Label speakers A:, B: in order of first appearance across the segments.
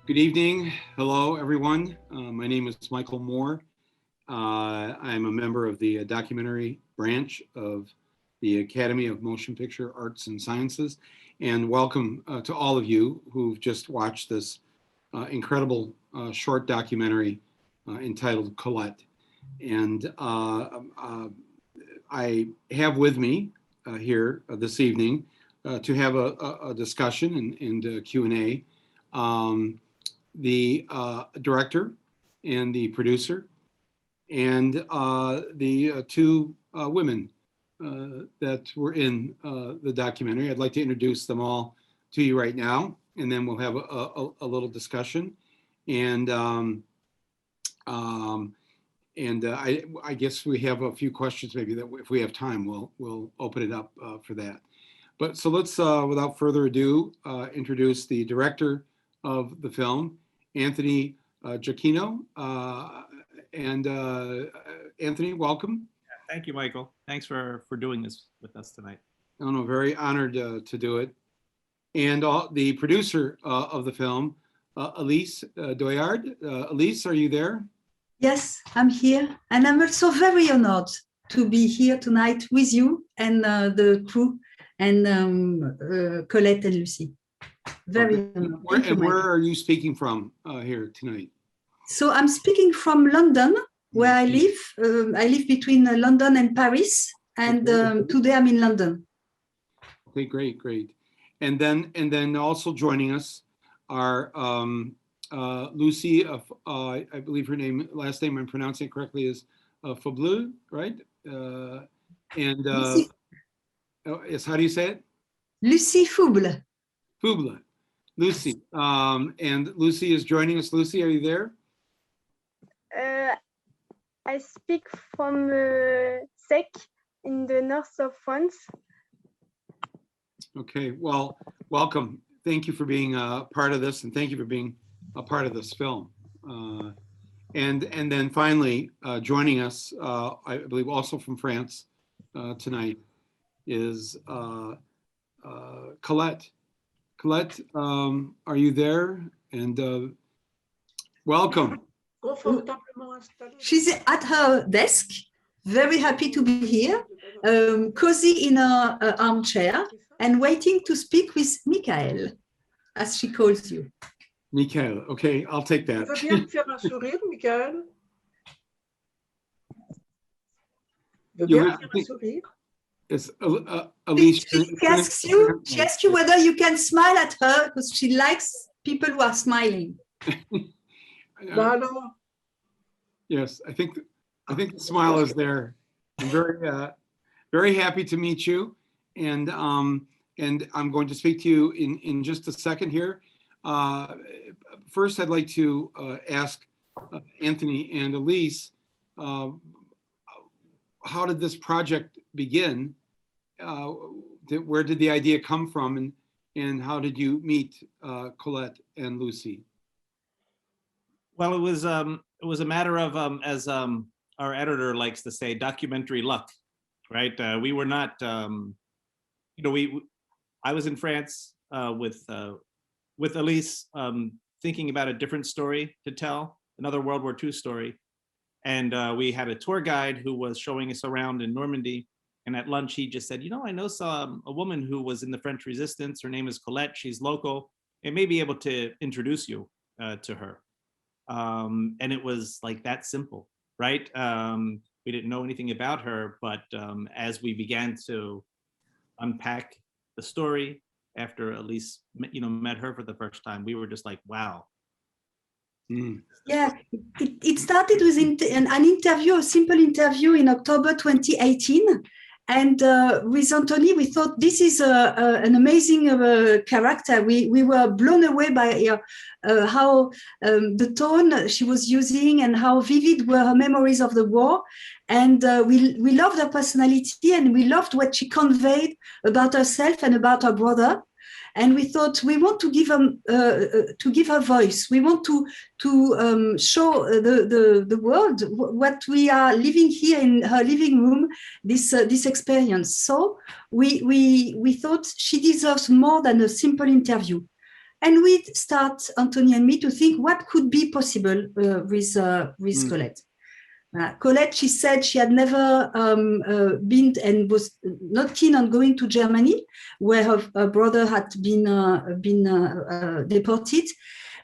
A: Good evening. Hello, everyone. My name is Michael Moore. I'm a member of the documentary branch of the Academy of Motion Picture Arts and Sciences. And welcome to all of you who've just watched this incredible short documentary entitled Colette. And I have with me here this evening to have a discussion and a Q&A. The director and the producer and the two women that were in the documentary. I'd like to introduce them all to you right now, and then we'll have a little discussion. And I guess we have a few questions maybe that if we have time, we'll open it up for that. But so let's, without further ado, introduce the director of the film, Anthony Giacchino. And Anthony, welcome.
B: Thank you, Michael. Thanks for doing this with us tonight.
A: Oh, no, very honored to do it. And the producer of the film, Elise Doyard. Elise, are you there?
C: Yes, I'm here. And I'm also very honored to be here tonight with you and the crew and Colette and Lucy. Very honored.
A: And where are you speaking from here tonight?
C: So I'm speaking from London, where I live. I live between London and Paris, and today I'm in London.
A: Okay, great. And then also joining us are Lucy, I believe her last name I'm pronouncing it correctly, is Faubleu, right? Yes, how do you say it?
C: Lucy Fauble.
A: Fauble. Lucy. And Lucy is joining us. Lucy, are you there?
D: I speak from Sec in the north of France.
A: Okay, well, welcome. Thank you for being a part of this, and thank you for being a part of this film. And then finally, joining us, I believe also from France tonight, is Colette. Colette, are you there? And welcome.
C: She's at her desk, very happy to be here, cozy in her armchair, and waiting to speak with Michael, as she calls you.
A: Michael, okay, I'll take that. It's Elise.
C: She asks you whether you can smile at her because she likes people who are smiling.
A: Yes, I think the smile is there. I'm very happy to meet you, and I'm going to speak to you in just a second here. First, I'd like to ask Anthony and Elise, how did this project begin? Where did the idea come from, and how did you meet Colette and Lucy?
B: Well, it was a matter of, as our editor likes to say, documentary luck, right? We were not, I was in France with Elise, thinking about a different story to tell, another World War II story. And we had a tour guide who was showing us around in Normandy. And at lunch, he just said, I know a woman who was in the French Resistance. Her name is Colette. She's local. I may be able to introduce you to her. And it was like that simple, right? We didn't know anything about her, but as we began to unpack the story after Elise, met her for the first time, we were just like, wow.
C: Yeah, it started with an interview, a simple interview in October 2018. And with Anthony, we thought this is an amazing character. We were blown away by how the tone she was using and how vivid were her memories of the war. And we loved her personality, and we loved what she conveyed about herself and about her brother. And we thought we want to give her voice. We want to show the world what we are living here in her living room, this experience. So we thought she deserves more than a simple interview. And we start, Anthony and me, to think what could be possible with Colette. Colette, she said she had never been and was not keen on going to Germany, where her brother had been deported.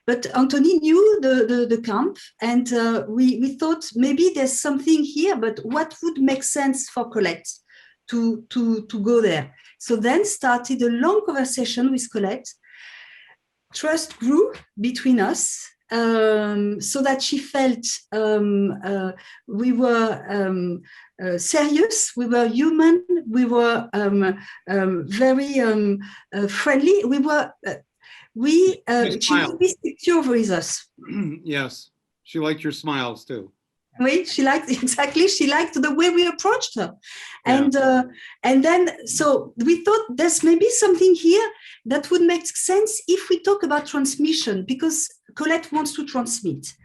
C: But Anthony knew the camp, and we thought maybe there's something here, but what would make sense for Colette to go there? So then started a long conversation with Colette. Trust grew between us, so that she felt we were serious, we were human, we were very friendly. She would be secure with us.
A: Yes, she liked your smiles too.
C: Wait, she liked the way we approached her.
A: Yeah.
C: And then so we thought there's maybe something here that would make sense if we talk about transmission, because Colette wants to transmit.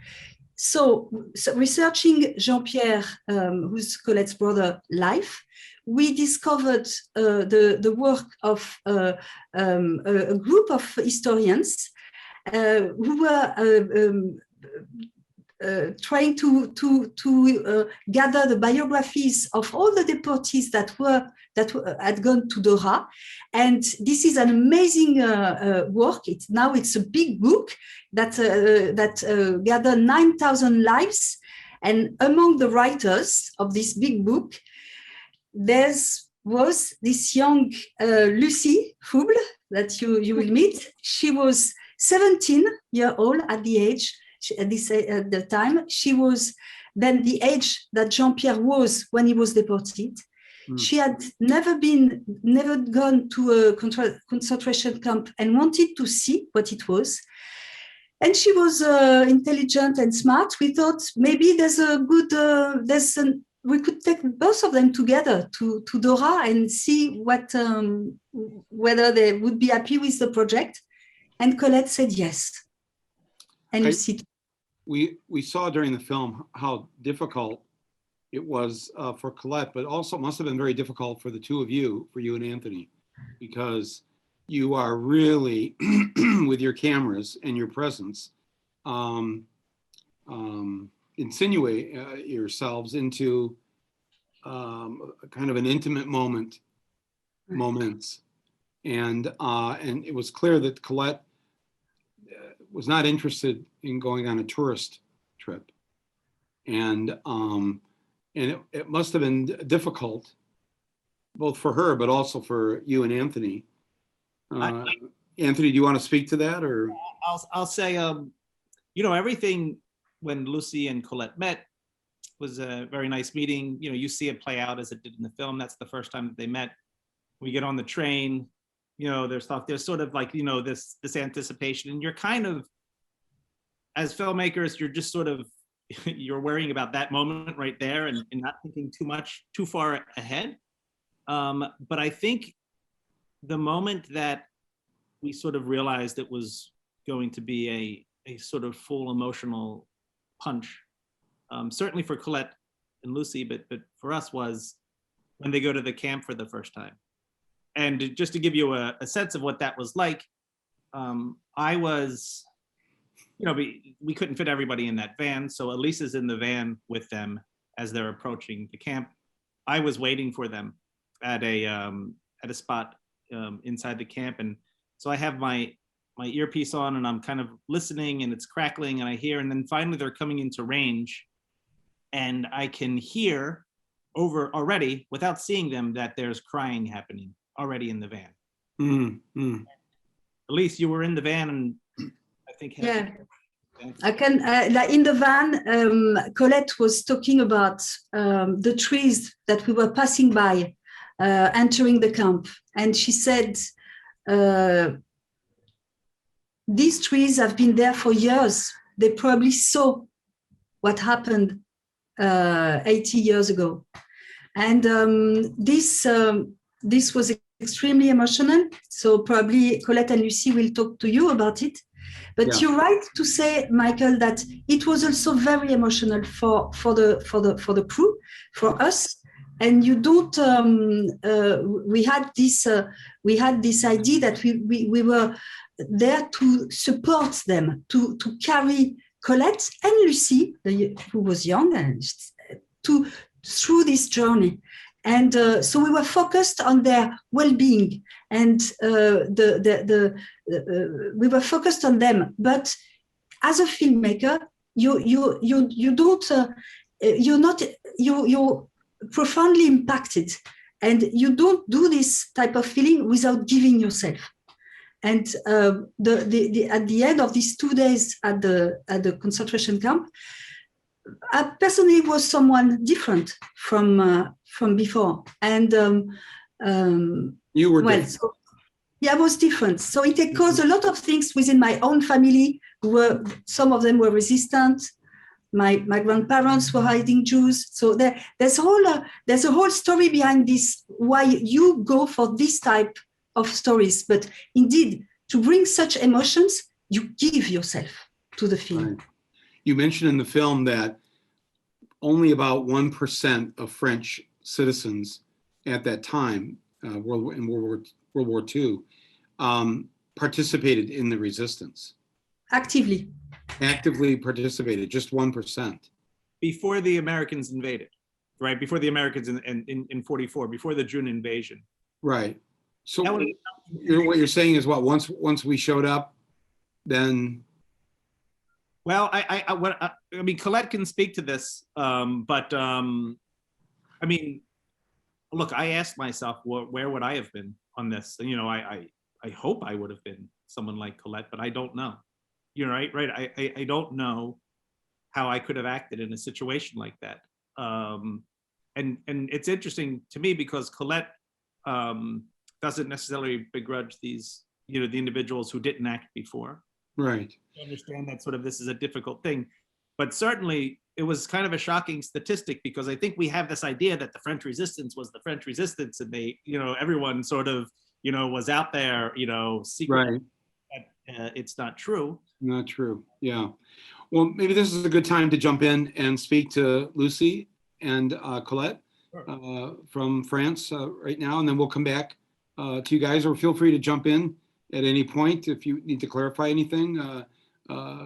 C: So researching Jean-Pierre, who's Colette's brother, life, we discovered the work of a group of historians who were trying to gather the biographies of all the deportees that had gone to Doha, and this is an amazing work. It's a big book that gathered 9,000 lives, and among the writers of this big book, was this young Lucie Fouble that you will meet. She was 17-year-old at the age. At the time, she was then the age that Jean-Pierre was when he was deported. She had never gone to a concentration camp and wanted to see what it was. And she was intelligent and smart. We thought maybe we could take both of them together to Doha and see whether they would be happy with the project. And Colette said yes. And
A: we saw during the film how difficult it was for Colette, but also must have been very difficult for the two of you, for you and Anthony, because you are really, with your cameras and your presence, insinuate yourselves into kind of an intimate moments. And it was clear that Colette was not interested in going on a tourist trip, and it must have been difficult, both for her but also for you and Anthony. Anthony, do you want to speak to that, or?
B: I'll say, everything when Lucie and Colette met was a very nice meeting. You see it play out as it did in the film. That's the first time that they met. We get on the train. There's sort of like, this anticipation, and you're kind of, as filmmakers, you're just sort of, you're worrying about that moment right there and not thinking too far ahead. But I think the moment that we sort of realized it was going to be a sort of full emotional punch, certainly for Colette and Lucie, but for us, was when they go to the camp for the first time. And just to give you a sense of what that was like, I was, we couldn't fit everybody in that van. So Elise is in the van with them as they're approaching the camp. I was waiting for them at a spot inside the camp. And so I have my earpiece on and I'm kind of listening, and it's crackling, and I hear, and then finally they're coming into range, and I can hear over already, without seeing them, that there's crying happening already in the van. Elise, you were in the van, and I think
C: I can in the van. Colette was talking about the trees that we were passing by, entering the camp, and she said, "These trees have been there for years. They probably saw what happened 80 years ago," and this was extremely emotional. So probably Colette and Lucie will talk to you about it. But You're right to say, Michael, that it was also very emotional for the crew, for us. And you don't. We had this idea that we were there to support them, to carry Colette and Lucy, who was young, and through this journey. And so we were focused on their well-being, and we were focused on them. But as a filmmaker, you don't you're profoundly impacted, and you don't do this type of feeling without giving yourself. And at the end of these 2 days at the concentration camp, I personally was someone different from before, and
A: you were different.
C: So, yeah, I was different. So it caused a lot of things within my own family. Some of them were resistant. My grandparents were hiding Jews. So there's a whole story behind this, why you go for this type of stories. But indeed, to bring such emotions, you give yourself to the film.
A: Right. You mentioned in the film that only about 1% of French citizens at that time, World War II, participated in the resistance. Actively participated, just 1%.
B: Before the Americans invaded, right? Before the Americans in 44, before the June invasion.
A: Right. So what you're saying is what, once we showed up, then...
B: Well, I mean, Colette can speak to this, but I mean, look, I asked myself, where would I have been on this? You know, I hope I would have been someone like Colette, but I don't know. You're right. I don't know how I could have acted in a situation like that. And it's interesting to me because Colette doesn't necessarily begrudge these, you know, the individuals who didn't act before.
A: Right.
B: I understand that sort of this is a difficult thing, but certainly it was kind of a shocking statistic because I think we have this idea that the French resistance was the French resistance, and they, you know, everyone sort of, you know, was out there, you know, secretly.
A: Right.
B: It's not true.
A: Not true. Yeah. Well, maybe this is a good time to jump in and speak to Lucy and Colette from France right now, and then we'll come back to you guys, or feel free to jump in at any point if you need to clarify anything.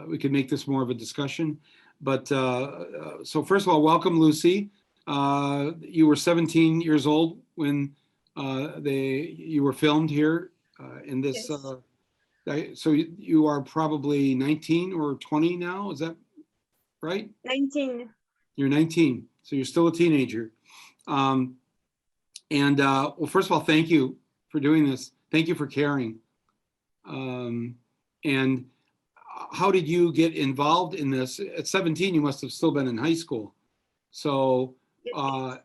A: We could make this more of a discussion. But so first of all, welcome, Lucy. You were 17 years old when you were filmed here in this. Yes. So you are probably 19 or 20 now, is that right?
D: 19.
A: You're 19, so you're still a teenager. Well, first of all, thank you for doing this. Thank you for caring. And how did you get involved in this? At 17, you must have still been in high school. So I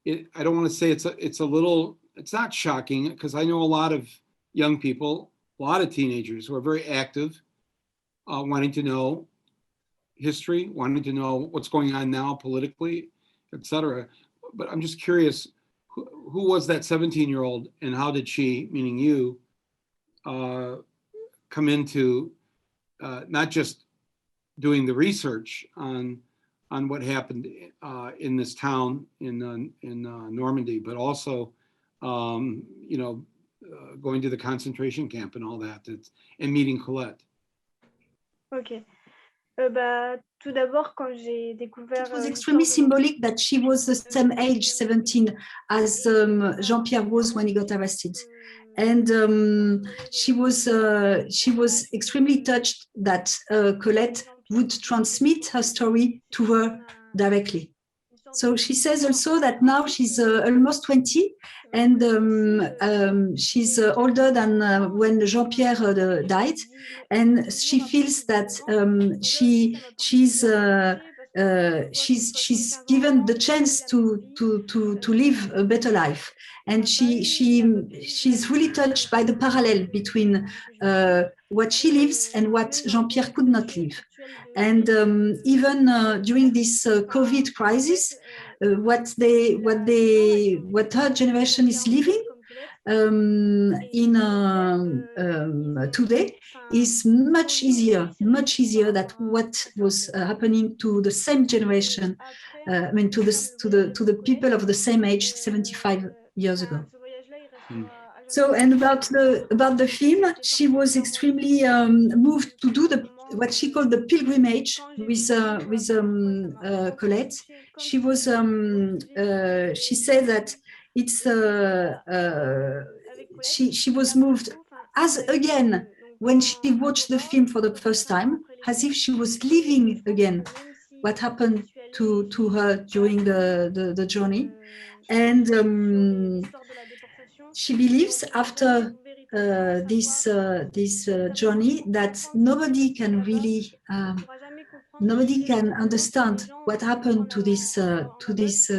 A: don't want to say it's not shocking, because I know a lot of young people, a lot of teenagers who are very active, wanting to know history, wanting to know what's going on now politically, etc. But I'm just curious, who was that 17-year-old, and how did she, meaning you, come into not just doing the research on what happened in this town in Normandy, but also you know, going to the concentration camp and all that, and meeting Colette.
D: Ok. Tout d'abord, quand j'ai découvert.
C: It was extremely symbolic that she was the same age, 17, as Jean-Pierre was when he got arrested. And she was extremely touched that Colette would transmit her story to her directly. So she says also that now she's almost 20, and she's older than when Jean-Pierre died, and she feels that she's given the chance to live a better life, and she's really touched by the parallel between what she lives and what Jean-Pierre could not live. And even during this COVID crisis, what her generation is living today is much easier than what was happening to the same generation. I mean, to the people of the same age 75 years ago. So, and about the film, she was extremely moved to do what she called the pilgrimage with Colette. She was she said that it's she was moved as again when she watched the film for the first time, as if she was living again what happened to her during the journey. And she believes after this journey that nobody can really nobody can understand what happened to these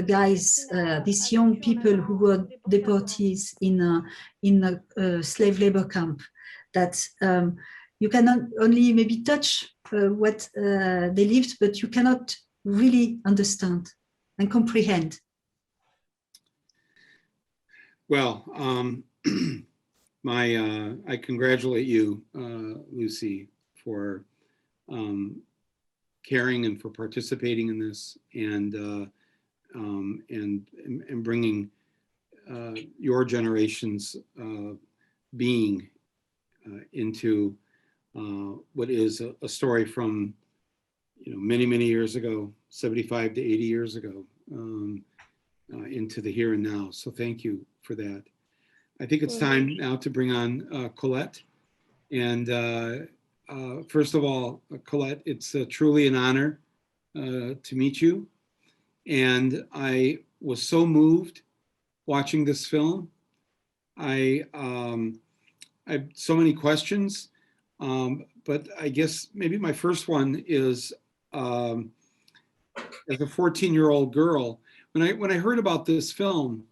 C: guys, these young people who were deportees in a slave labor camp. That you cannot only maybe touch what they lived, but you cannot really understand and comprehend.
A: Well, I congratulate you, Lucy, for caring and for participating in this and bringing your generation's being into what is a story from many years ago, 75 to 80 years ago, into the here and now. So thank you for that. I think it's time now to bring on Colette. And first of all, Colette, it's truly an honor to meet you. And I was so moved watching this film. I have so many questions, but I guess maybe my first one is, as a 14-year-old girl, when I heard about this film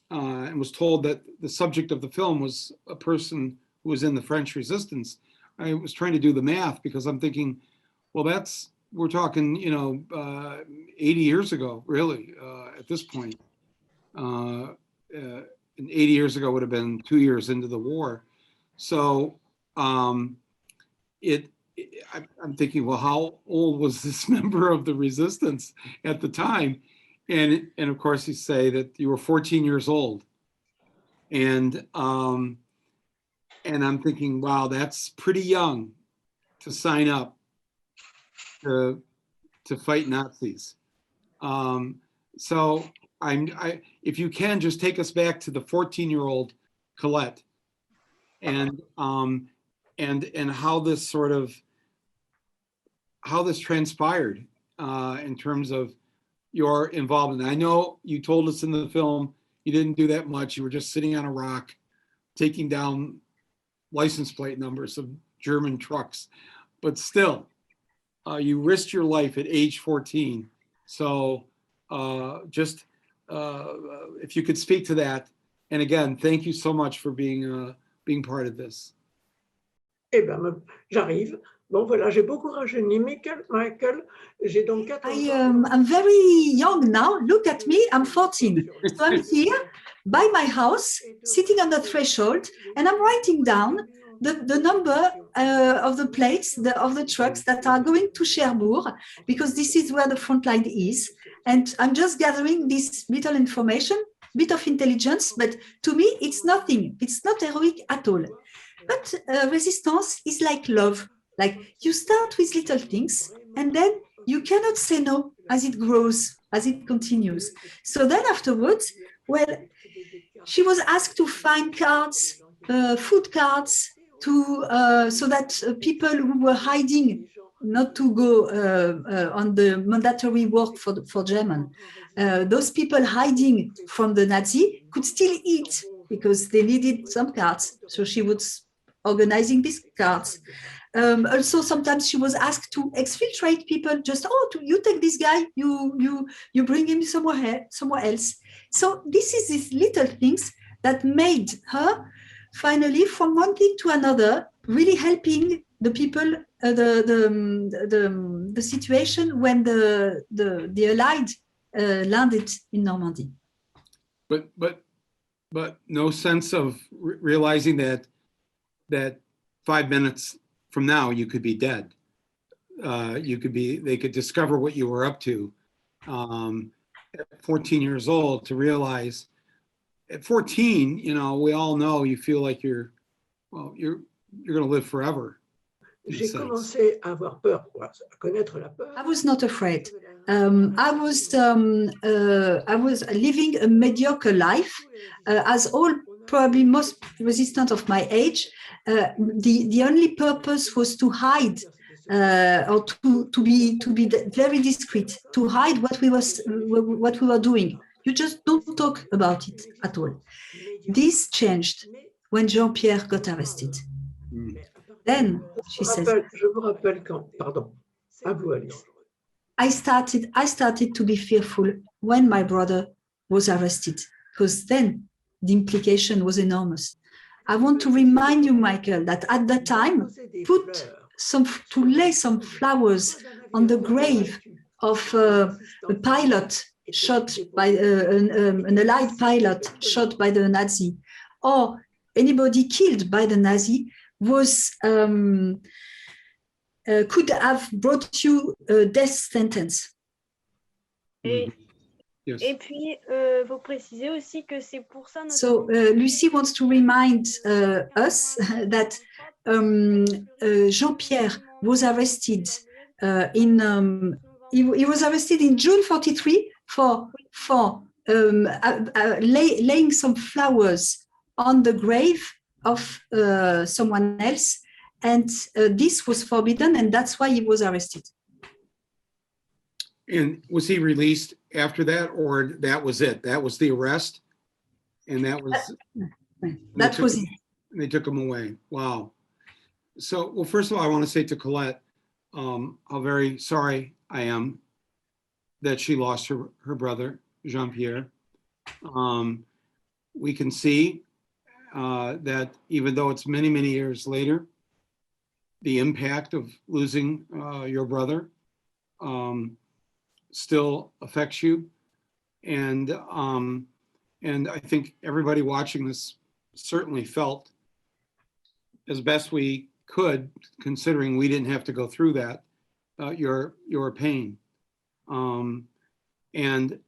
A: and was told that the subject of the film was a person who was in the French Resistance, I was trying to do the math because I'm thinking, well, we're talking, 80 years ago, really, at this point. And 80 years ago would have been 2 years into the war. So I'm thinking, well, how old was this member of the resistance at the time? And of course, you say that you were 14 years old. And I'm thinking, wow, that's pretty young to sign up to fight Nazis. So if you can just take us back to the 14-year-old Colette and how this transpired in terms of your involvement. I know you told us in the film you didn't do that much. You were just sitting on a rock, taking down license plate numbers of German trucks, but still, you risked your life at age 14. So just if you could speak to that. And again, thank you so much for being part of this.
E: Eh ben, j'arrive. Bon, voilà, j'ai beaucoup rajeuni, Michael. J'ai donc 14 ans.
C: I'm very young now. Look at me, I'm 14. So I'm here by my house, sitting on the threshold, and I'm writing down the number of the plates of the trucks that are going to Cherbourg, because this is where the front line is. And I'm just gathering this little information, bit of intelligence, but to me, it's nothing. It's not heroic at all. But resistance is like love. Like you start with little things and then you cannot say no as it grows, as it continues. So then afterwards, well, she was asked to find cards, food cards, so that people who were hiding not to go on the mandatory work for German, those people hiding from the Nazi could still eat because they needed some cards. So she was organizing these cards. Also, sometimes she was asked to exfiltrate people. Just you take this guy, you bring him somewhere else. So this is these little things that made her finally, from one thing to another, really helping the people, the situation when the Allied landed in Normandy.
A: But no sense of realizing that 5 minutes from now you could be dead. They could discover what you were up to at 14 years old, to realize at 14, you know, we all know you feel like you're going to live forever.
E: J'ai commencé à avoir peur, à connaître la peur.
C: I was not afraid. I was living a mediocre life, as all probably most resistant of my age. The only purpose was to hide, or to be very discreet, to hide what we were doing. You just don't talk about it at all. This changed when Jean-Pierre got arrested. Then she says,
E: Je vous rappelle quand, pardon, à vous, Alice.
C: I started to be fearful when my brother was arrested, because then the implication was enormous. I want to remind you, Michael, that at that time, lay some flowers on the grave of a pilot shot by an Allied pilot shot by the Nazi, or anybody killed by the Nazi, was could have brought you a death sentence.
D: Et,
A: Yes.
D: et puis, vous précisez aussi que c'est pour ça.
C: So Lucie wants to remind us that Jean-Pierre was arrested he was arrested in June 43 for laying some flowers on the grave of someone else, and this was forbidden, and that's why he was arrested.
A: And was he released after that, or that was it? That was the arrest, and that was
C: That was it.
A: they took him away. Wow. So, well, first of all, I want to say to Colette how very sorry I am that she lost her brother, Jean-Pierre. We can see that even though it's many, many years later, the impact of losing your brother still affects you. And I think everybody watching this certainly felt, as best we could, considering we didn't have to go through that, your pain. And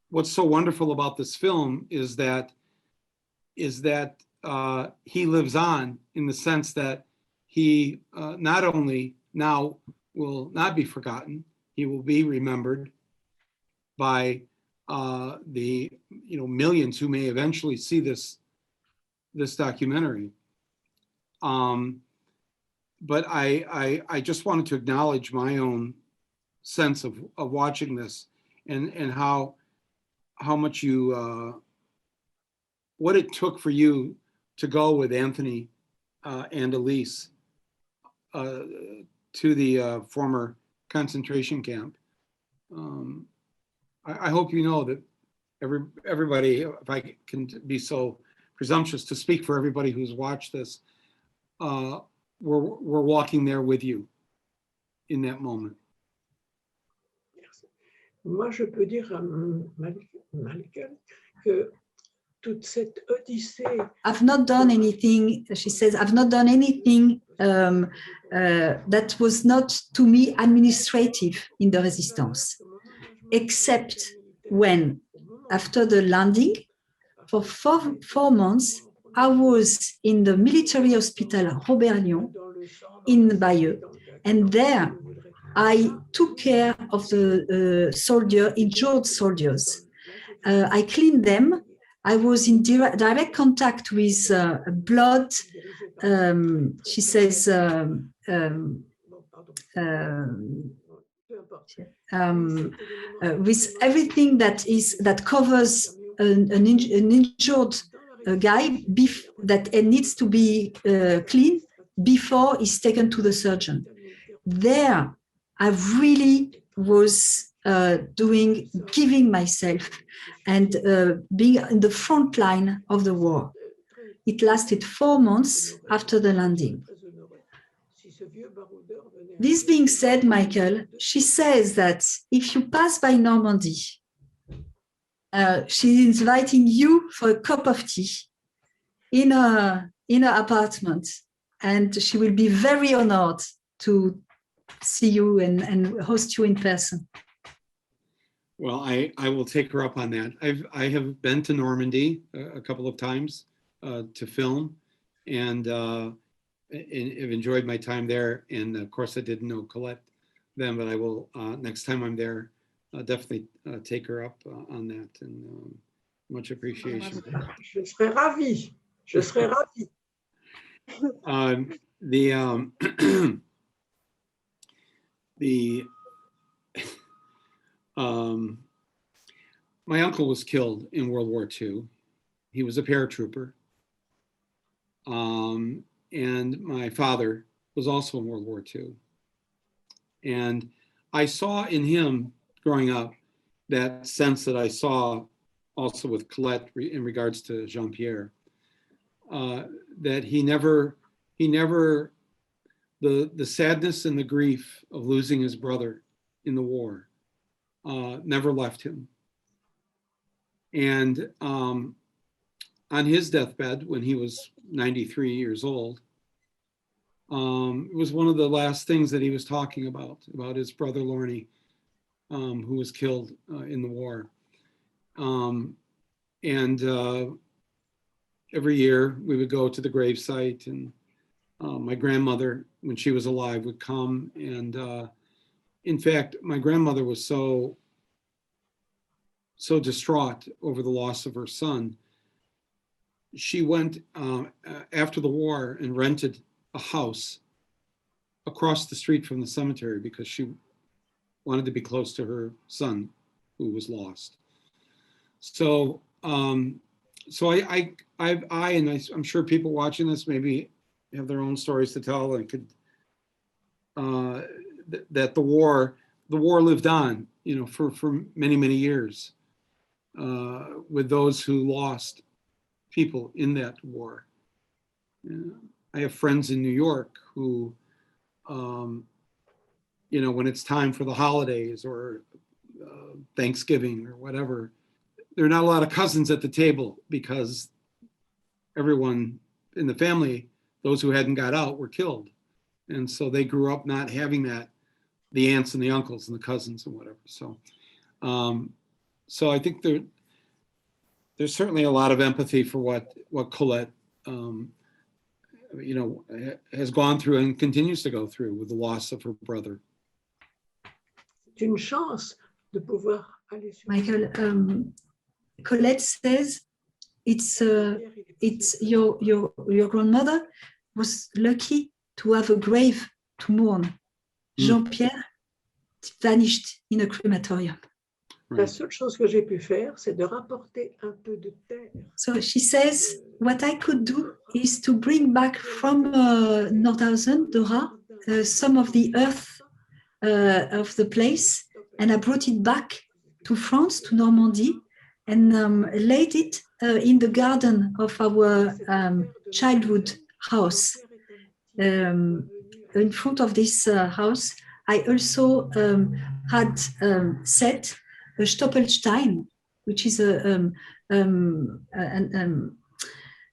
A: what's so wonderful about this film is that he lives on, in the sense that he not only now will not be forgotten, he will be remembered by the millions who may eventually see this documentary. But I just wanted to acknowledge my own sense of watching this, and how much you what it took for you to go with Anthony and Elise to the former concentration camp. I hope you know that everybody, if I can be so presumptuous to speak for everybody who's watched this, we're walking there with you in that moment.
E: Moi, je peux dire à Michael que toute cette odyssée.
C: I've not done anything, she says, I've not done anything that was not to me administrative in the resistance, except when, after the landing, for four months, I was in the military hospital Robert Lyon in Bayeux, and there I took care of the injured soldiers. I cleaned them. I was in direct contact with blood. She says, with everything that covers an injured guy that needs to be cleaned before he's taken to the surgeon. There, I really was giving myself and being in the front line of the war. It lasted 4 months after the landing. This being said, Michael, she says that if you pass by Normandy, she's inviting you for a cup of tea in her apartment, and she will be very honored to see you and host you in person.
A: Well, I will take her up on that. I have been to Normandy a couple of times to film, and have enjoyed my time there. And of course, I didn't know Colette then, but I will next time I'm there definitely take her up on that. And much appreciation.
E: Je serais ravie. Je serais ravie.
A: The the my uncle was killed in World War II. He was a paratrooper. And my father was also in World War II. And I saw in him growing up that sense that I saw also with Colette in regards to Jean-Pierre, that he never, the sadness and the grief of losing his brother in the war never left him. And on his deathbed, when he was 93 years old, it was one of the last things that he was talking about his brother Lorne, who was killed in the war. Every year we would go to the gravesite, and my grandmother, when she was alive, would come. And in fact, my grandmother was so distraught over the loss of her son. She went after the war and rented a house across the street from the cemetery because she wanted to be close to her son who was lost. So, I'm sure people watching this maybe have their own stories to tell, and could that the war lived on, for many, many years with those who lost people in that war. I have friends in New York who, when it's time for the holidays or Thanksgiving or whatever, there are not a lot of cousins at the table because everyone in the family, those who hadn't got out, were killed. And so they grew up not having that, the aunts and the uncles and the cousins and whatever. So, so I think there's certainly a lot of empathy for what Colette, has gone through and continues to go through with the loss of her brother.
E: C'est une chance de pouvoir aller sur.
C: Michael, Colette says it's your grandmother was lucky to have a grave to mourn. Jean-Pierre vanished in a crematorium.
E: La seule chose que j'ai pu faire, c'est de rapporter un peu de terre.
C: So she says, what I could do is to bring back from Nordhausen, Dora, some of the earth of the place, and I brought it back to France, to Normandy, and laid it in the garden of our childhood house. In front of this house, I also had set a Stoppelstein, which is an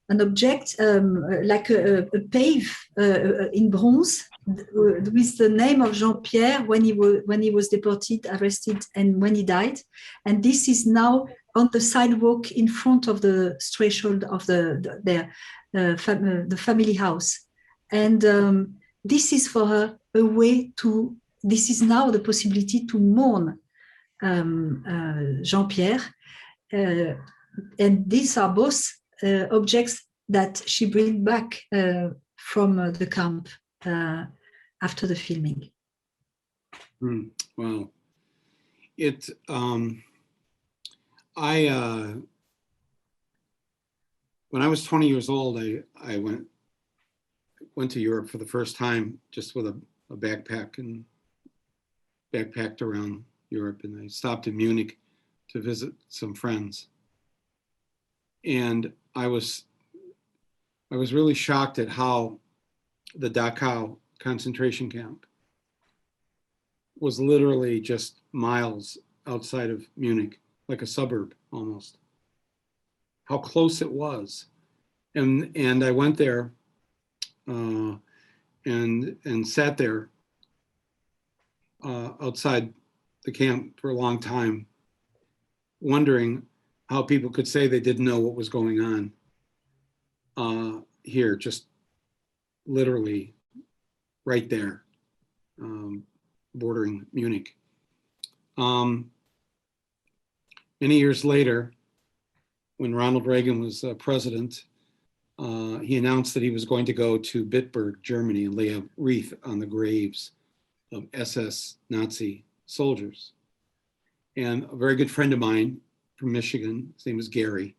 C: object like a pave in bronze with the name of Jean-Pierre when he was deported, arrested, and when he died. And this is now on the sidewalk in front of the threshold of the family house. And this is for her a way to. This is now the possibility to mourn Jean-Pierre, and these are both objects that she brings back from the camp after the filming.
A: Wow. When I was 20 years old, I went to Europe for the first time, just with a backpack, and backpacked around Europe, and I stopped in Munich to visit some friends. And I was really shocked at how the Dachau concentration camp was literally just miles outside of Munich, like a suburb almost. How close it was. And I went there and sat there outside the camp for a long time, wondering how people could say they didn't know what was going on here, just literally right there, bordering Munich. Many years later, when Ronald Reagan was president, he announced that he was going to go to Bitburg, Germany, and lay a wreath on the graves of SS Nazi soldiers. And a very good friend of mine from Michigan, his name is Gary,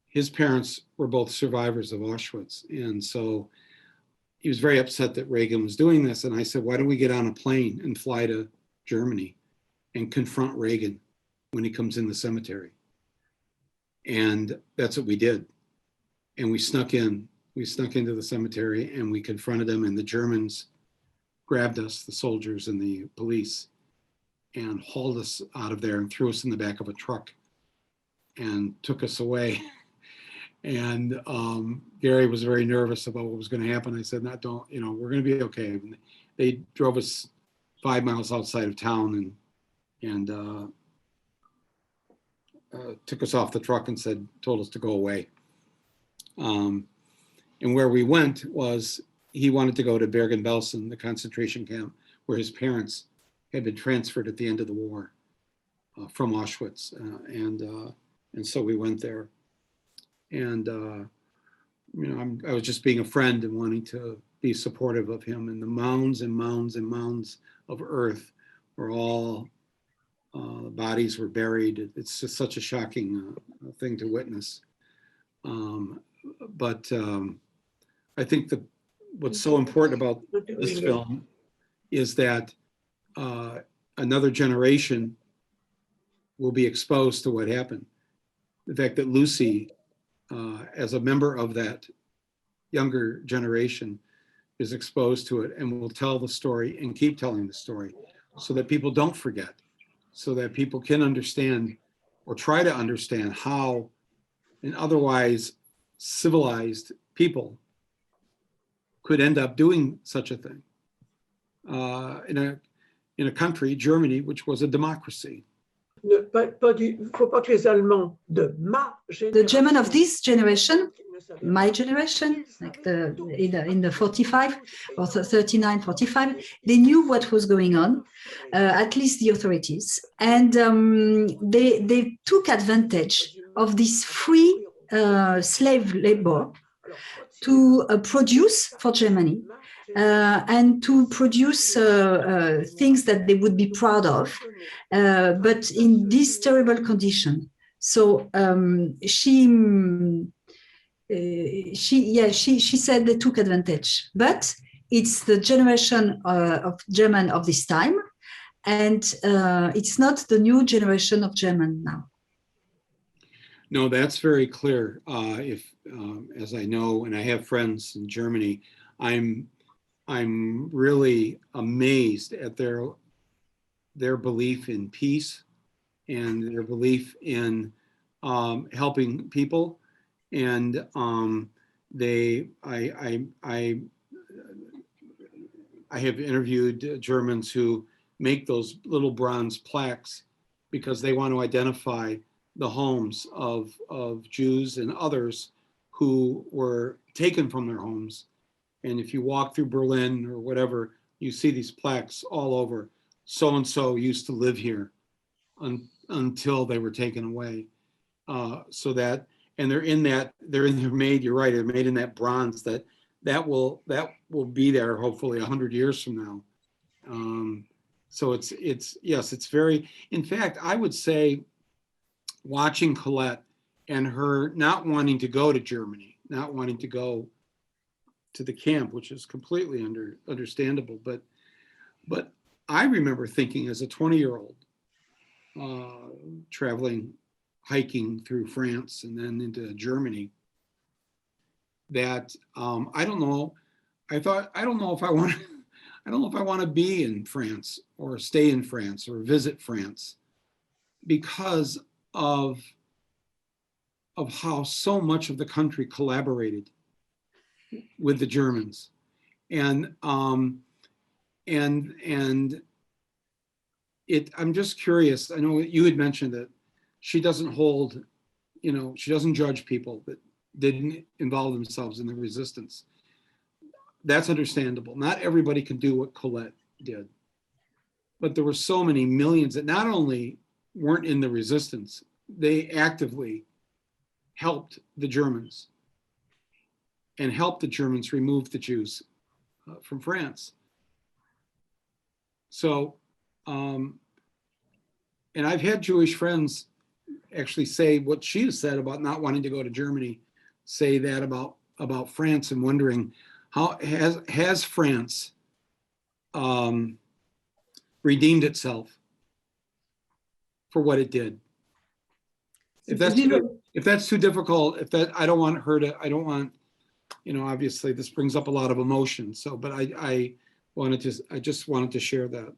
A: his parents were both survivors of Auschwitz. And so he was very upset that Reagan was doing this. And I said, why don't we get on a plane and fly to Germany and confront Reagan when he comes in the cemetery? And that's what we did. And we snuck into the cemetery and we confronted him, and the Germans grabbed us, the soldiers and the police, and hauled us out of there and threw us in the back of a truck and took us away. And Gary was very nervous about what was going to happen. I said, no, don't, we're going to be okay. And they drove us 5 miles outside of town and took us off the truck and told us to go away. And where we went was, he wanted to go to Bergen-Belsen, the concentration camp where his parents had been transferred at the end of the war from Auschwitz. And so we went there. And, I was just being a friend and wanting to be supportive of him. And the mounds and mounds and mounds of earth were all, the bodies were buried. It's just such a shocking thing to witness. But I think what's so important about this film is that another generation will be exposed to what happened. The fact that Lucy, as a member of that younger generation, is exposed to it and will tell the story and keep telling the story so that people don't forget, so that people can understand or try to understand how an otherwise civilized people could end up doing such a thing in a country, Germany, which was a democracy.
E: Faut pas que les Allemands de ma génération,
C: the German of this generation, my generation, like in the 45 or 39, 45, they knew what was going on, at least the authorities, and they took advantage of this free slave labor to produce for Germany and to produce things that they would be proud of, but in this terrible condition. So she said they took advantage, but it's the generation of German of this time, and it's not the new generation of German now.
A: No, that's very clear. As I know, and I have friends in Germany, I'm really amazed at their belief in peace and their belief in helping people. And I have interviewed Germans who make those little bronze plaques because they want to identify the homes of Jews and others who were taken from their homes. And if you walk through Berlin or whatever, you see these plaques all over. So-and-so used to live here until they were taken away. And they're made, you're right, they're made in that bronze that will be there hopefully 100 years from now. So it's very, in fact, I would say, watching Colette and her not wanting to go to Germany, not wanting to go to the camp, which is completely understandable. But I remember thinking as a 20-year-old, traveling, hiking through France and then into Germany, that I don't know if I want to be in France or stay in France or visit France, because of how so much of the country collaborated with the Germans. And I'm just curious, I know you had mentioned that she doesn't hold, she doesn't judge people that didn't involve themselves in the resistance. That's understandable. Not everybody can do what Colette did. But there were so many millions that not only weren't in the resistance, they actively helped the Germans and helped the Germans remove the Jews from France. So, and I've had Jewish friends actually say what she has said about not wanting to go to Germany, say that about France, and wondering how has France redeemed itself for what it did. If that's too difficult, I don't want her to, I don't want, obviously this brings up a lot of emotion. So, but I just wanted to share that.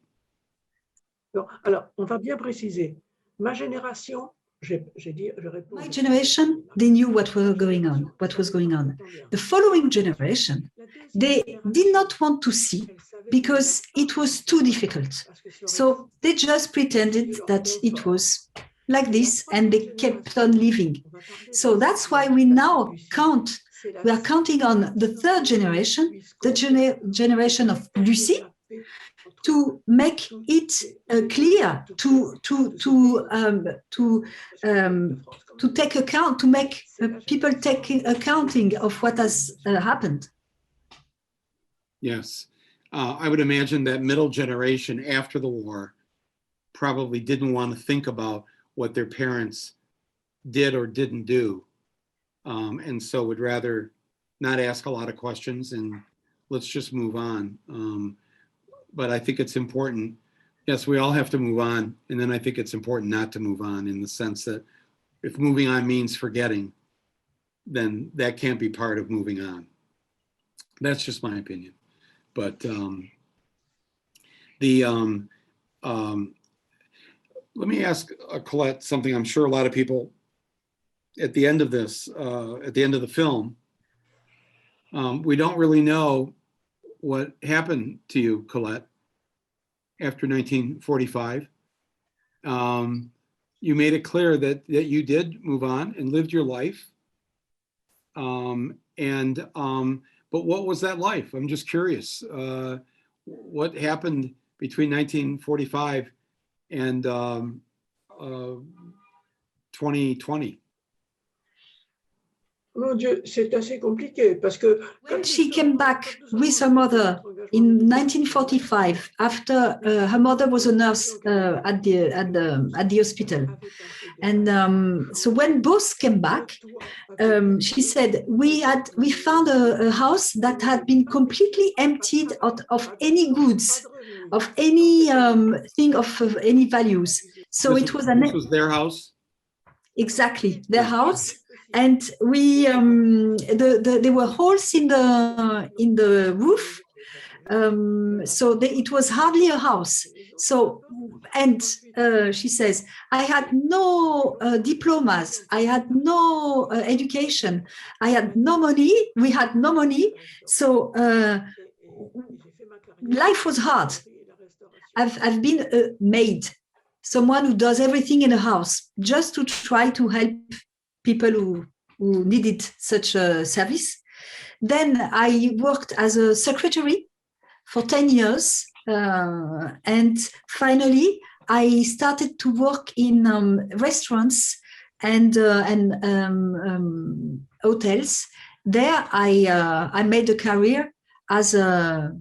E: Non, alors, on va bien préciser. Ma génération, j'ai dit, je réponds.
C: My generation, they knew what was going on. The following generation, they did not want to see because it was too difficult. So they just pretended that it was like this and they kept on living. So that's why we now we are counting on the third generation, the generation of Lucie, to make it clear, to take account, to make people take accounting of what has happened.
A: Yes, I would imagine that middle generation after the war probably didn't want to think about what their parents did or didn't do, and so would rather not ask a lot of questions and let's just move on. But I think it's important. Yes, we all have to move on. And then I think it's important not to move on, in the sense that if moving on means forgetting, then that can't be part of moving on. That's just my opinion. But let me ask Colette something. I'm sure a lot of people at the end of this, at the end of the film, we don't really know what happened to you, Colette, after 1945. You made it clear that you did move on and lived your life. But what was that life? I'm just curious. What happened between 1945 and 2020?
E: Mon Dieu, c'est assez compliqué parce que
C: when she came back with her mother in 1945, after her mother was a nurse at the hospital, and so when both came back, she said we found a house that had been completely emptied of any goods, of any thing of any values. So this was
A: their house.
C: Exactly, their house. And we there were holes in the roof, so it was hardly a house. So, and she says, I had no diplomas, I had no education, I had no money, we had no money, so life was hard. I've been a maid, someone who does everything in a house, just to try to help people who needed such a service. Then I worked as a secretary for 10 years. And finally, I started to work in restaurants and hotels. There I made a career as a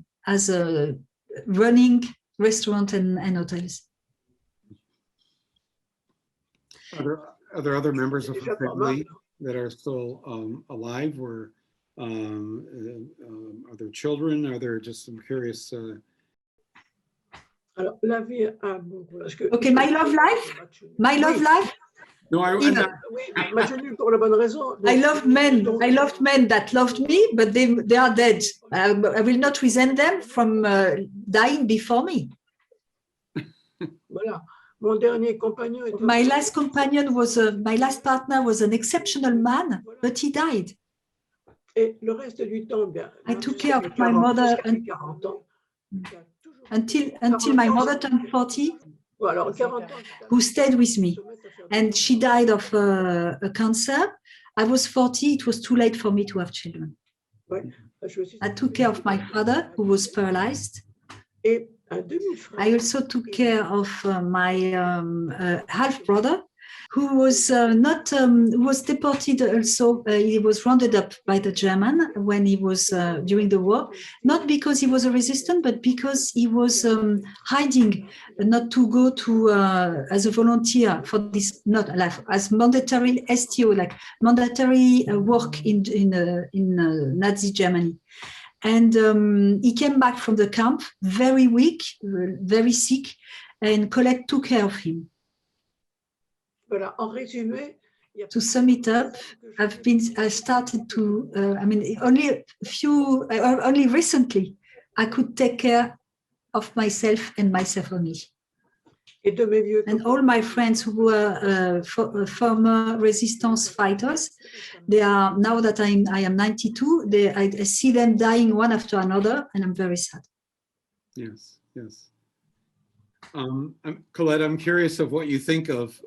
C: running restaurant and hotels.
A: Are there other members of the family that are still alive, or are there children? Are there just some curious?
C: Okay, my love life. My love life.
A: No, I
C: loved men. I loved men that loved me, but they are dead. I will not resent them from dying before me.
E: Voilà. Mon dernier compagnon était
C: my last partner was an exceptional man, but he died.
E: Et le reste du temps, bien,
C: I took care of my mother until my mother turned 40.
E: Bon, alors, 40 ans,
C: who stayed with me. And she died of a cancer. I was 40. It was too late for me to have children.
E: Ouais, je suis-
C: I took care of my father, who was paralyzed.
E: Et un demi-frère.
C: I also took care of my half brother, who was who was deported also. He was rounded up by the German when he was during the war, not because he was a resistant, but because he was hiding, not to go to as a volunteer for this, not like as mandatory STO, like mandatory work in Nazi Germany. And he came back from the camp very weak, very sick, and Colette took care of him.
E: Voilà, en résumé, il y a
C: To sum it up, I started to, only recently, I could take care of myself and myself only.
E: et de mes vieux
C: And all my friends who were former resistance fighters, they are, now that I am 92, I see them dying one after another, and I'm very sad.
A: Yes, yes. Colette, I'm curious of what you think of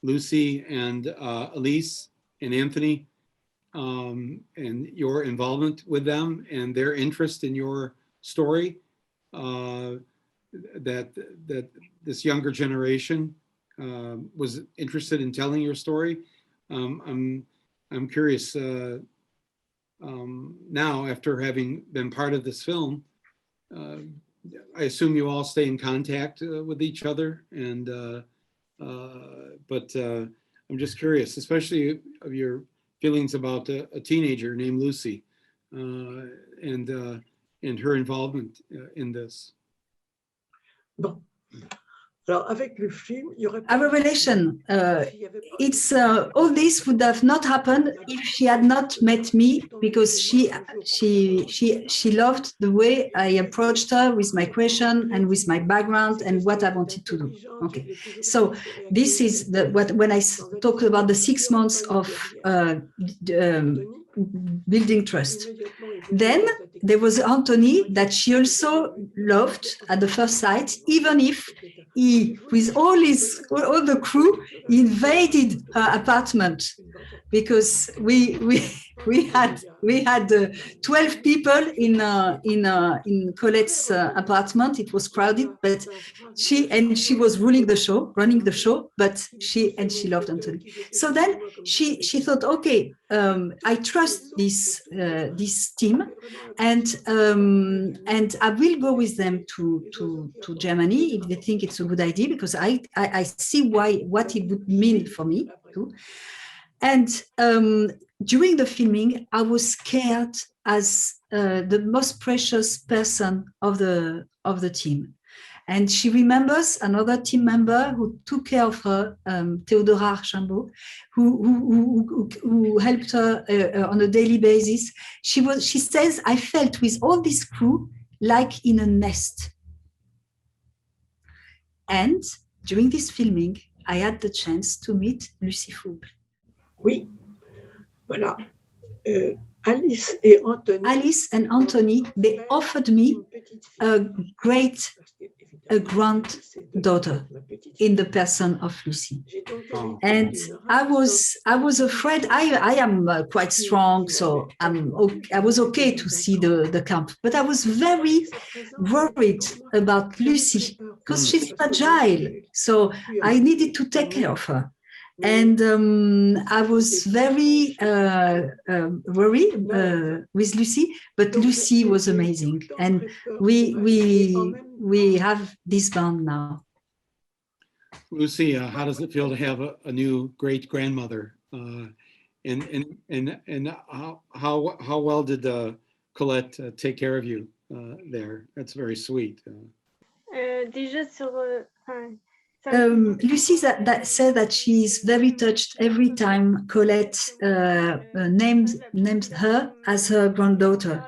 A: Lucy and Elise and Anthony, and your involvement with them and their interest in your story, that this younger generation was interested in telling your story. I'm curious now, after having been part of this film, I assume you all stay in contact with each other, and but I'm just curious, especially of your feelings about a teenager named Lucy, and her involvement in this.
E: Bon. Alors, avec le film, il y aurait
C: Our relation, it's all this would have not happened if she had not met me, because she loved the way I approached her with my question and with my background and what I wanted to do. Okay, so this is when I talk about the 6 months of building trust. Then there was Anthony that she also loved at the first sight, even if he, with all the crew, he invaded her apartment, because we had 12 people in Colette's apartment. It was crowded, but she was running the show, but she loved Anthony. So then she thought, okay, I trust this team, and I will go with them to Germany if they think it's a good idea, because I see what it would mean for me too. And during the filming, I was scared as the most precious person of the team. And she remembers another team member who took care of her, Theodora Archambault, who helped her on a daily basis. She says, I felt with all this crew like in a nest. And during this filming, I had the chance to meet Lucy Fouble.
E: Oui, voilà. Alice and Anthony,
C: they offered me a granddaughter in the person of Lucy. And I was afraid. I am quite strong, so I was okay to see the camp, but I was very worried about Lucy because she's fragile, so I needed to take care of her. And I was very worried with Lucy, but Lucy was amazing, and we have this bond now.
A: Lucy, how does it feel to have a new great grandmother? And how well did Colette take care of you there? That's very sweet.
D: Déjà sur
C: Lucy that said that she is very touched every time Colette named her as her granddaughter.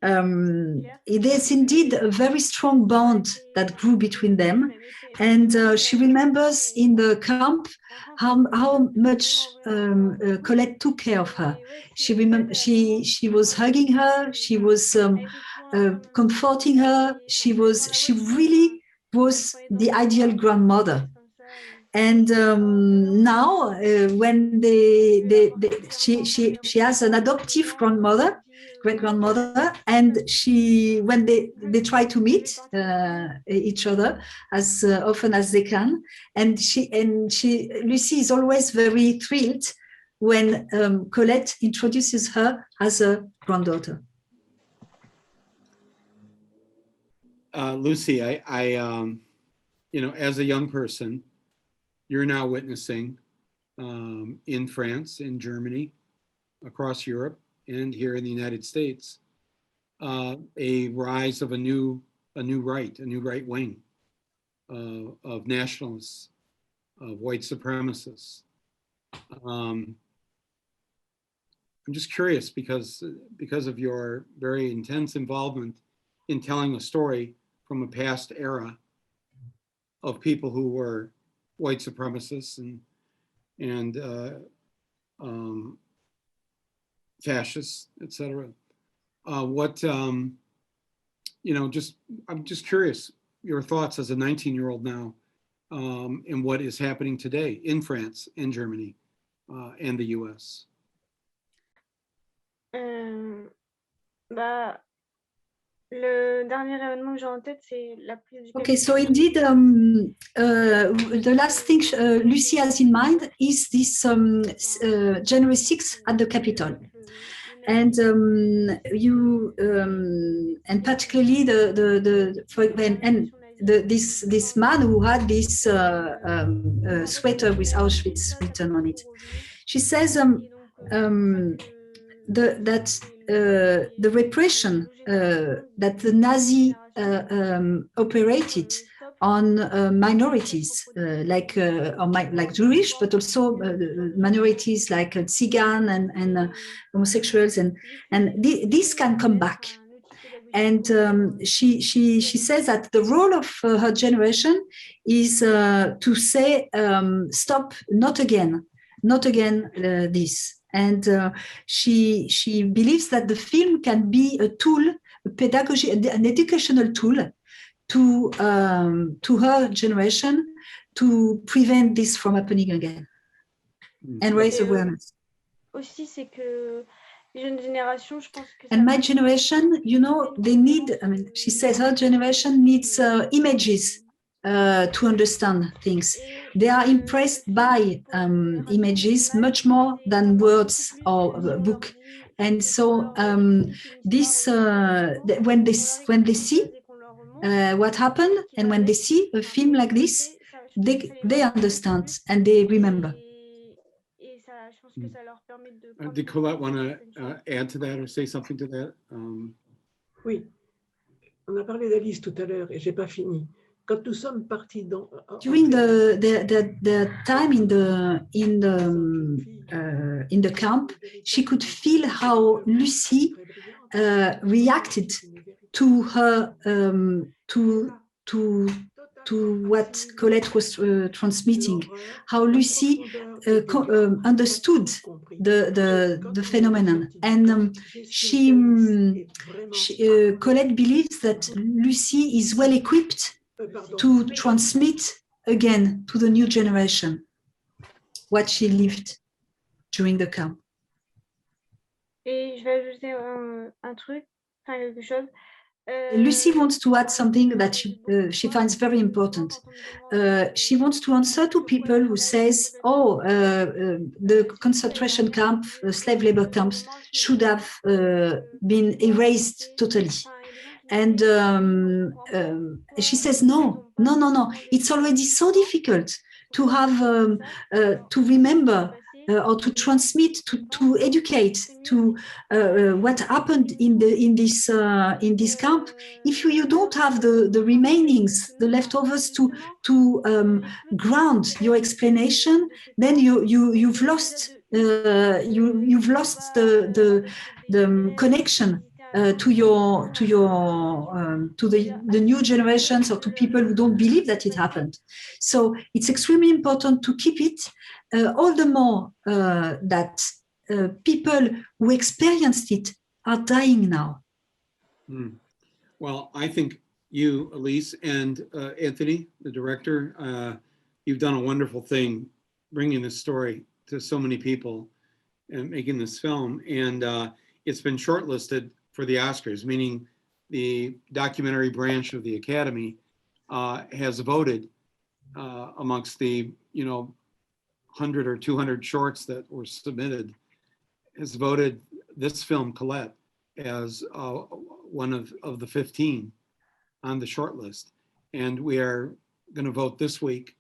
C: It is indeed a very strong bond that grew between them, and she remembers in the camp how much Colette took care of her. She was hugging her, she was comforting her. She really was the ideal grandmother. And now, when she has an adoptive grandmother, great grandmother, and when they try to meet each other as often as they can, and Lucy is always very thrilled when Colette introduces her as a granddaughter.
A: Lucy, as a young person, you're now witnessing in France, in Germany, across Europe, and here in the United States, a rise of a new right wing of nationalists, of white supremacists. I'm just curious because of your very intense involvement in telling a story from a past era of people who were white supremacists and fascists, etc. I'm just curious your thoughts as a 19-year-old now, and what is happening today in France, in Germany, and the US.
D: Le dernier événement que j'ai en tête, c'est la prise du
C: Okay, so indeed, the last thing Lucy has in mind is this January 6th at the Capitol. And and particularly this man who had this sweater with Auschwitz written on it. She says that the repression that the Nazi operated on minorities like Jewish, but also minorities like Tsigan and homosexuals, and this can come back. And she says that the role of her generation is to say, stop, not again this. And she believes that the film can be a tool, a pedagogy, an educational tool to her generation to prevent this from happening again and raise awareness.
D: Aussi, c'est que les jeunes générations, je pense que
C: and my generation, they need, she says her generation needs images to understand things. They are impressed by images much more than words or a book. And so this when they see what happened, and when they see a film like this, they understand and they remember.
A: Did Colette want to add to that or say something to that?
E: Oui, on a parlé d'Alice tout à l'heure et j'ai pas fini. Quand nous sommes partis
C: during the time in the camp, she could feel how Lucy reacted to her to what Colette was transmitting, how Lucy understood the phenomenon, and Colette believes that Lucy is well equipped to transmit again to the new generation what she lived during the camp.
D: Et je vais ajouter un truc, quelque chose.
C: Lucy wants to add something that she finds very important. She wants to answer to people who says, the concentration camp, slave labor camps should have been erased totally. And she says, no, it's already so difficult to have, to remember or to transmit, to educate to what happened in this camp. If you don't have the remainings, the leftovers to ground your explanation, then you've lost the connection to the new generations, or to people who don't believe that it happened. So it's extremely important to keep it, all the more that people who experienced it are dying now.
A: Well, I think you, Elise, and Anthony, the director. You've done a wonderful thing bringing this story to so many people and making this film. And it's been shortlisted for the Oscars, meaning the documentary branch of the Academy has voted amongst the 100 or 200 shorts that were submitted, has voted this film, Colette, as one of the 15 on the short list. And we are going to vote this week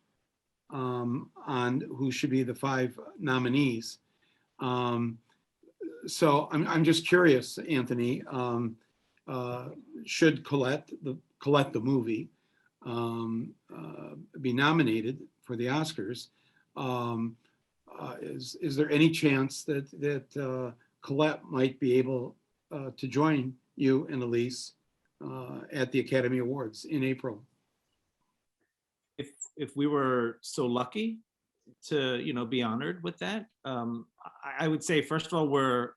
A: on who should be the 5 nominees. So I'm just curious, Anthony, should Colette the movie be nominated for the Oscars? Is there any chance that Colette might be able to join you and Elise at the Academy Awards in April?
B: If we were so lucky to be honored with that, I would say, first of all,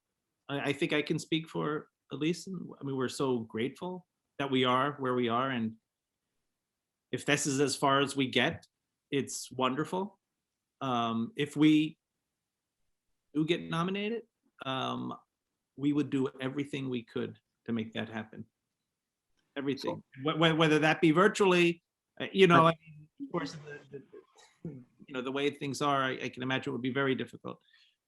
B: I think I can speak for Elise. I mean, we're so grateful that we are where we are, and if this is as far as we get, it's wonderful. If we do get nominated, we would do everything we could to make that happen. Everything, whether that be virtually, I mean, of course, the way things are, I can imagine it would be very difficult,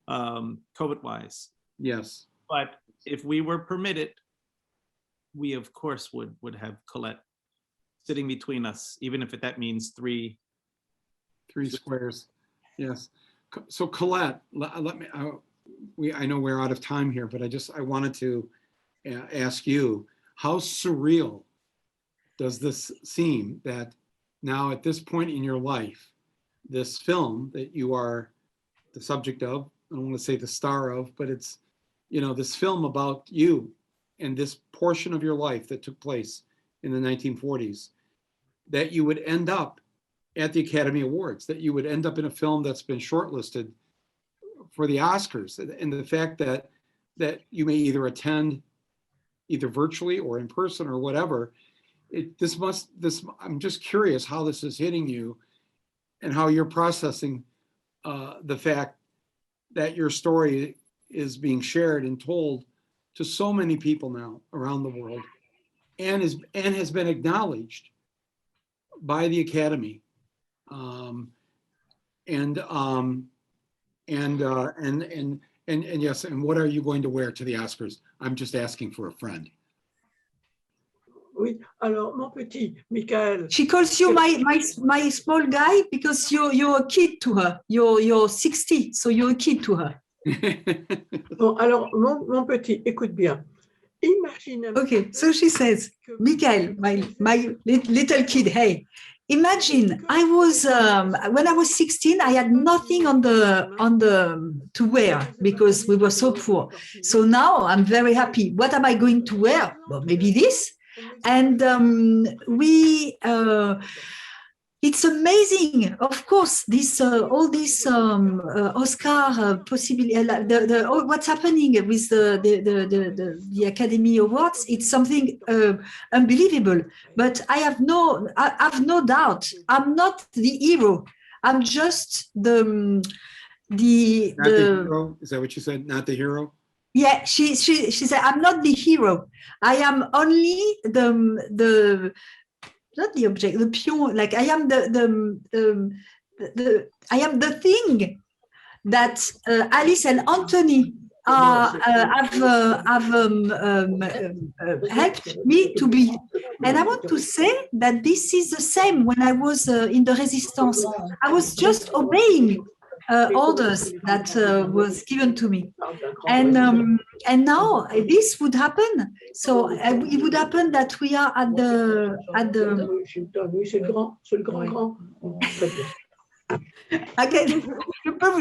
B: COVID-wise.
A: Yes.
B: But if we were permitted, we of course would have Colette sitting between us, even if that means three
A: squares. Yes. So Colette, let me. I know we're out of time here, but I wanted to ask you, how surreal does this seem that now at this point in your life, this film that you are the subject of, I don't want to say the star of, but it's, this film about you and this portion of your life that took place in the 1940s, that you would end up at the Academy Awards, that you would end up in a film that's been shortlisted for the Oscars, and the fact that you may either attend either virtually or in person or whatever, I'm just curious how this is hitting you and how you're processing the fact that your story is being shared and told to so many people now around the world, and has been acknowledged by the Academy. And yes, and what are you going to wear to the Oscars? I'm just asking for a friend.
E: Oui, alors mon petit Michael.
C: She calls you my small guy because you're a kid to her. You're 60, so you're a kid to her.
E: Bon, alors mon petit, écoute bien. Imagine.
C: Okay, so she says, Michael, my little kid, hey, imagine I was when I was 16, I had nothing on the to wear because we were so poor. So now I'm very happy. What am I going to wear? Well, maybe this. And it's amazing, of course. This all this Oscar possibility, what's happening with the Academy Awards. It's something unbelievable. But I have no doubt. I'm not the hero. I'm just the
A: hero. Is that what you said? Not the hero?
C: Yeah, she said, I'm not the hero. I am only not the object, the pion. Like I am I am the thing that Alice and Anthony have helped me to be. And I want to say that this is the same when I was in the Resistance. I was just obeying orders that was given to me, and now this would happen. So it would happen that we are at the. Again,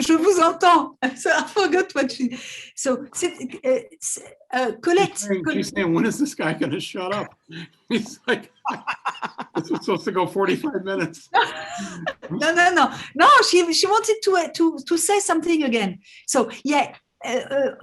C: je vous entends. So I forgot what she. So Colette.
A: She's saying, when is this guy going to shut up? He's like, this was supposed to go 45 minutes.
C: No. She wanted to say something again. So yeah,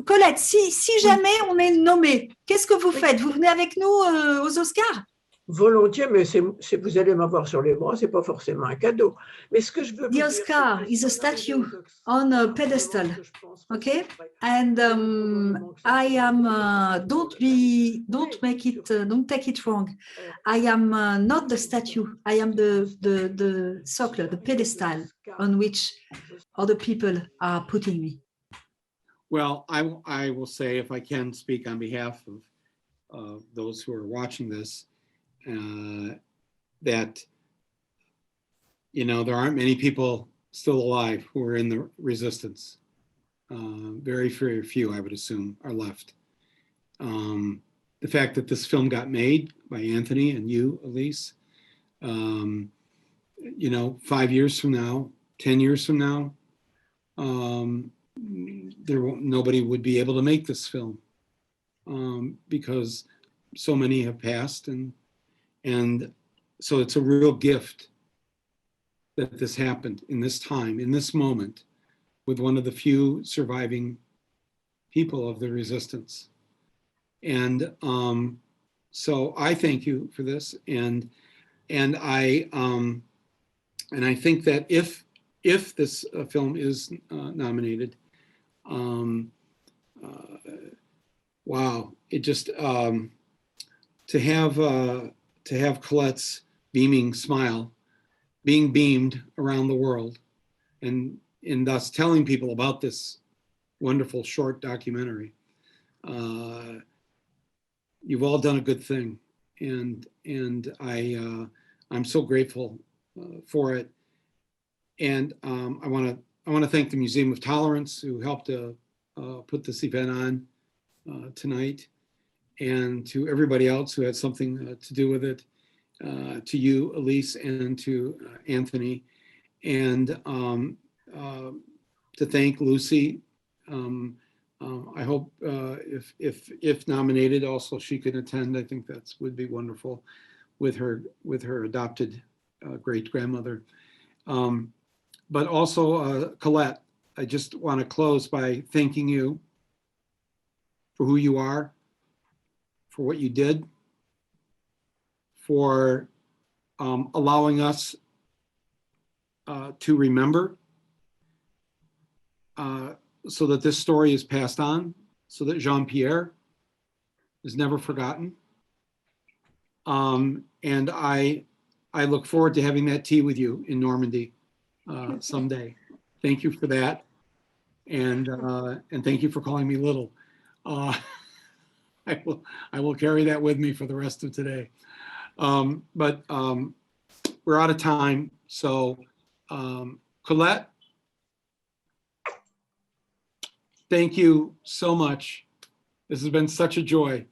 C: Colette, si jamais on est nommé, qu'est-ce que vous faites? Vous venez avec nous aux Oscars?
E: volontiers, mais vous allez m'avoir sur les bras, c'est pas forcément un cadeau. Mais ce que je veux vous
C: The
E: dire,
C: Oscar
E: c'est que
C: is a
E: si on arrivait
C: statue
E: aux Oscars,
C: on a
E: probablement
C: pedestal.
E: que je pense que
C: Okay,
E: ce serait
C: and
E: probablement que ça
C: I
E: serait
C: am
E: beaucoup plus
C: don't make it don't take it wrong.
E: Euh,
C: I am not the statue. I am the socle, the pedestal on which other people are putting me.
A: Well, I will say, if I can speak on behalf of those who are watching this, that, you know, there aren't many people still alive who are in the resistance. Very, very few, I would assume, are left. The fact that this film got made by Anthony and you, Elise, you know, 5 years from now, 10 years from now, nobody would be able to make this film because so many have passed, and so it's a real gift that this happened in this time, in this moment, with one of the few surviving people of the resistance. And so I thank you for this, and I think that if this film is nominated, wow, it just to have Colette's beaming smile being beamed around the world, and thus telling people about this wonderful short documentary. You've all done a good thing, and I'm so grateful for it. And I want to thank the Museum of Tolerance, who helped to put this event on tonight, and to everybody else who had something to do with it, to you, Elise, and to Anthony, and to thank Lucy. I hope if nominated, also she could attend. I think that would be wonderful with her adopted great grandmother. But also Colette, I just want to close by thanking you for who you are, for what you did, for allowing us to remember, so that this story is passed on, so that Jean-Pierre is never forgotten. And I look forward to having that tea with you in Normandy someday. Thank you for that, and thank you for calling me little. I will carry that with me for the rest of today. But we're out of time, so Colette, thank you so much. This has been such a joy.